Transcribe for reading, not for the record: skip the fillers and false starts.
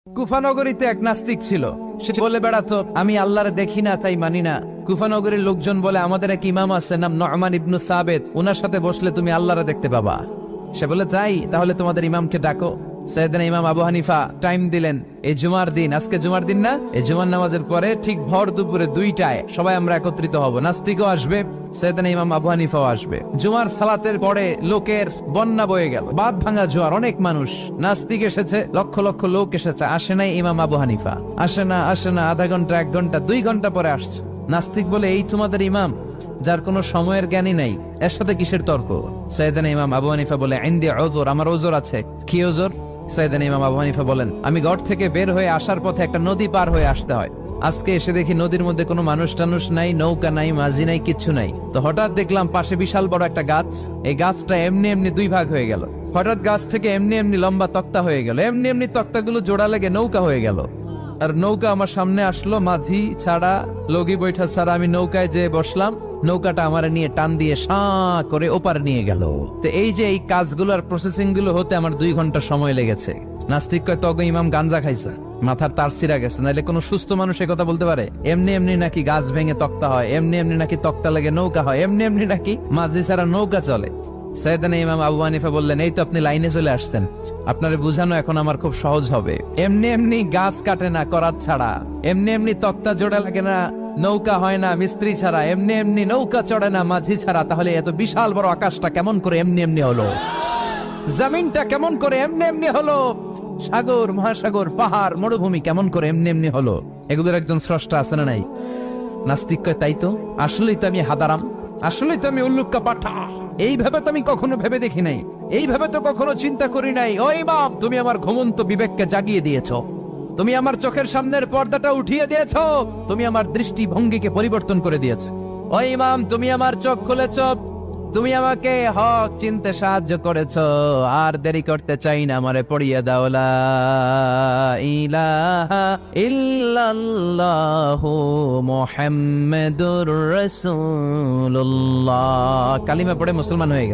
কুফানগরীতে এক নাস্তিক ছিল। সে বলে বেড়াতো, আমি আল্লাহরে দেখি না তাই মানি না। কুফানগরীর লোকজন বলে, আমাদের এক ইমাম আছে নাম নু'মান ইবনে সাবিত, ওনার সাথে বসলে তুমি আল্লাহরে দেখতে পাবা। সে বলে, তাই তাহলে তোমাদের ইমামকে ডাকো। সাইয়েদনা ইমাম আবু হানিফা টাইম দিলেন, এই জুমার দিন, আজকে জুমার দিন না, এই জুমার নামাজের পরে ঠিক ভর দুপুরে 2টায় সবাই আমরা একত্রিত হব। নাস্তিকও আসবে, সাইয়েদনা ইমাম আবু হানিফাও আসবে। জুমার সালাতের পরে লোকের বন্যা বয়ে গেল, বাঁধ ভাঙা জোয়ার, অনেক মানুষ। নাস্তিক এসেছে, লক্ষ লক্ষ লোক এসেছে, আসে নাই ইমাম আবু হানিফা। আসে না আধা ঘন্টা, 1 ঘন্টা, 2 ঘন্টা পরে আসছে। নাস্তিক বলে, এই তোমাদের ইমাম যার কোনো সময়ের জ্ঞানই নাই, এর সাথে কিসের তর্ক? সাইয়েদনা ইমাম আবু হানিফা বলে, ইনদি উযর, আমার ওজর আছে। কি ওজর? সাইয়েদনা ইমাম আবু হানিফা বলেন, আমি ঘর থেকে বের হয়ে আসার পথে একটা নদী পার হয়ে আসতে হয়। আজকে এসে দেখি নদীর মধ্যে কোনো মানুষ টানুষ নাই, নৌকা নাই, মাঝি নাই, কিচ্ছু নাই। তো হঠাৎ দেখলাম পাশে বিশাল বড় একটা গাছ। এই গাছটা এমনি এমনি 2 ভাগ হয়ে গেল। হঠাৎ গাছ থেকে এমনি এমনি লম্বা তক্তা হয়ে গেল, এমনি এমনি তক্তাগুলো জোড়া লেগে নৌকা হয়ে গেল। আর নৌকা আমার সামনে আসলো, মাঝি ছাড়া, লগি বৈঠা ছাড়া। আমি নৌকায় যেয়ে বসলাম, নৌকাটা আমার নিয়ে টান দিয়ে সাঁ করে ওপারে নিয়ে গেল। তো এই যে এই কাজগুলো আর প্রসেসিং গুলো হতে আমার 2 ঘন্টা সময় লেগেছে। নাস্তিক কয়, তগ ইমাম গাঞ্জা খাইছে, মাথার তার ছিঁড়া গেছে, নাহলে কোনো সুস্থ মানুষ এ কথা বলতে পারে? এমনি এমনি নাকি গাছ ভেঙে তক্তা হয়, এমনি এমনি নাকি তক্তা লেগে নৌকা হয়, এমনি এমনি নাকি মাঝি ছাড়া নৌকা চলে? সাইয়েদনা ইমাম আবু হানিফা বললেন, এই তো আপনি লাইনে চলে আসছেন, আপনারে বুঝানো এখন আমার খুব সহজ হবে। এমনি এমনি গাছ কাটে না করাত ছাড়া, এমনি এমনি তক্তা জোড়া লাগে না, নৌকা হয় না মিস্ত্রি ছাড়া, এমনি এমনি নৌকা চড়ে না মাঝি ছাড়া। তাহলে এত বিশাল বড় আকাশটা কেমন করে এমনি এমনি হলো? জমিনটা কেমন করে এমনি এমনি হলো? সাগর, মহাসাগর, পাহাড়, মরুভূমি কেমন করে এমনি এমনি হলো? এগুলোর একজন স্রষ্টা আছে না নাই? নাস্তিক কয়, তাই তো, আসলেই তো আমি হাদারাম, আসলেই তো আমি উল্লুক্কা পাঠা। এইভাবে তো আমি কখনো ভেবে দেখি নাই, এইভাবে তো কখনো চিন্তা করি নাই। ও ইমাম, তুমি আমার ঘুমন্ত বিবেককে জাগিয়ে দিয়েছো, তুমি আমার চোখের সামনের পর্দাটা উঠিয়ে দিয়েছো, তুমি আমার দৃষ্টিভঙ্গিকে পরিবর্তন করে দিয়েছো। ও ইমাম, তুমি আমার চোখ খুলেছো, তুমি আমাকে হক চিনতে সাহায্য করেছো। আর দেরি করতে চাই না, আমারে পড়িয়ে দাও লা ইলাহা ইল্লাল্লাহু মুহাম্মাদুর রাসূলুল্লাহ। কালিমা পড়ে মুসলমান হয়ে গেছে।